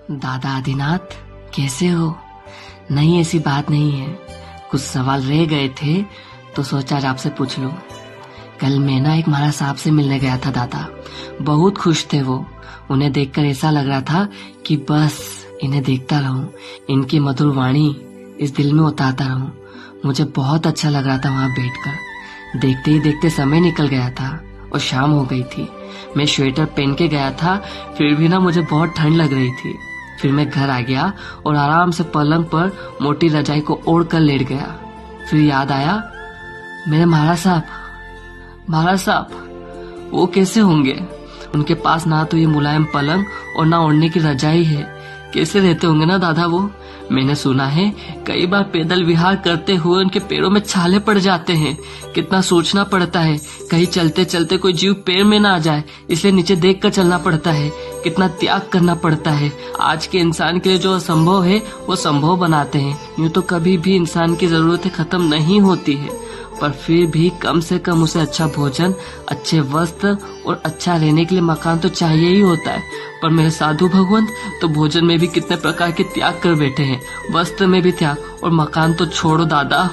दादा आदिनाथ, कैसे हो? नहीं, ऐसी बात नहीं है। कुछ सवाल रह गए थे तो सोचा आज आपसे पूछ लूं। कल मैं ना एक महाराज साहब से मिलने गया था दादा। बहुत खुश थे वो। उन्हें देखकर ऐसा लग रहा था कि बस इन्हें देखता रहूं, इनकी मधुर वाणी इस दिल में उतारता रहूं। मुझे बहुत अच्छा लग रहा था वहां बैठकर। देखते ही देखते समय निकल गया था और शाम हो गई थी। मैं स्वेटर पहन के गया था, फिर भी ना मुझे बहुत ठंड लग रही थी। फिर मैं घर आ गया और आराम से पलंग पर मोटी रजाई को ओढ़ कर लेट गया। फिर याद आया, मेरे महाराज साहब वो कैसे होंगे? उनके पास ना तो ये मुलायम पलंग और ना ओढ़ने की रजाई है। कैसे रहते होंगे ना दादा वो? मैंने सुना है कई बार पैदल विहार करते हुए उनके पैरों में छाले पड़ जाते हैं। कितना सोचना पड़ता है, कहीं चलते चलते कोई जीव पैर में ना आ जाए, इसलिए नीचे देख कर चलना पड़ता है। कितना त्याग करना पड़ता है। आज के इंसान के लिए जो असंभव है वो संभव बनाते हैं। यूं तो कभी भी इंसान की जरूरतें खत्म नहीं होती है, पर फिर भी कम से कम उसे अच्छा भोजन, अच्छे वस्त्र और अच्छा रहने के लिए मकान तो चाहिए ही होता है। पर मेरे साधु भगवंत तो भोजन में भी कितने प्रकार के त्याग कर बैठे हैं, वस्त्र में भी त्याग, और मकान तो छोड़ो दादा,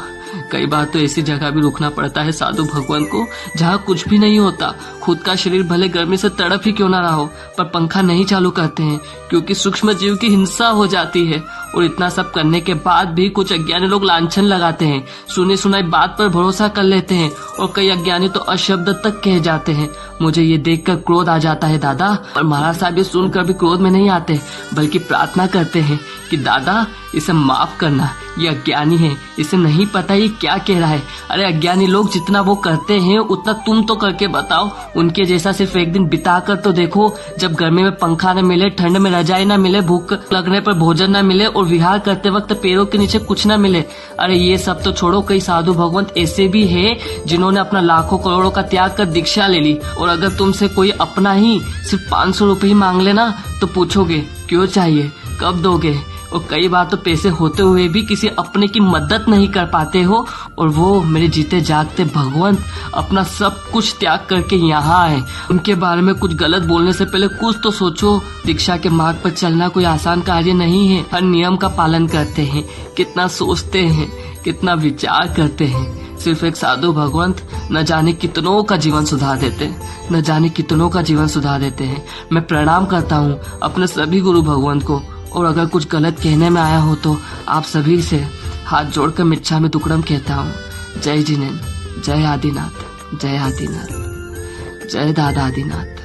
कई बार तो ऐसी जगह भी रुकना पड़ता है साधु भगवान को जहाँ कुछ भी नहीं होता। खुद का शरीर भले गर्मी से तड़प ही क्यों ना रहा हो, पर पंखा नहीं चालू करते हैं क्योंकि सूक्ष्म जीव की हिंसा हो जाती है। और इतना सब करने के बाद भी कुछ अज्ञानी लोग लांछन लगाते हैं, सुनी सुनाई बात पर भरोसा कर लेते हैं, और कई अज्ञानी तो अशब्द तक कह जाते हैं। मुझे ये देखकर क्रोध आ जाता है दादा। और महाराज साहब ये सुनकर भी क्रोध में नहीं आते, बल्कि प्रार्थना करते हैं कि दादा इसे माफ करना, ये अज्ञानी है, इसे नहीं पता ये क्या कह रहा है। अरे अज्ञानी लोग जितना वो करते हैं उतना तुम तो करके बताओ। उनके जैसा सिर्फ एक दिन बिता कर तो देखो। जब गर्मी में पंखा न मिले, ठंड में रजाई न मिले, भूख लगने पर भोजन न मिले और विहार करते वक्त पैरों के नीचे कुछ न मिले। अरे ये सब तो छोड़ो, कई साधु भगवंत ऐसे भी है जिन्होंने अपना लाखों करोड़ों का त्याग कर दीक्षा ले ली। और अगर तुमसे कोई अपना ही सिर्फ 500 रुपए ही मांग लेना तो पूछोगे क्यों चाहिए, कब दोगे? और कई बार तो पैसे होते हुए भी किसी अपने की मदद नहीं कर पाते हो। और वो मेरे जीते जागते भगवंत अपना सब कुछ त्याग करके यहाँ आए। उनके बारे में कुछ गलत बोलने से पहले कुछ तो सोचो। दीक्षा के मार्ग पर चलना कोई आसान कार्य नहीं है। हर नियम का पालन करते हैं, कितना सोचते हैं, कितना विचार करते हैं। सिर्फ एक साधु भगवंत न जाने कितनों का जीवन सुधार देते हैं, न जाने कितनों का जीवन सुधार देते हैं। मैं प्रणाम करता हूँ अपने सभी गुरु भगवंत को। और अगर कुछ गलत कहने में आया हो तो आप सभी से हाथ जोड़कर मिच्छामि दुक्कडम कहता हूँ। जय जिनेन्द्र, जय आदिनाथ, जय आदिनाथ, जय दादा आदिनाथ।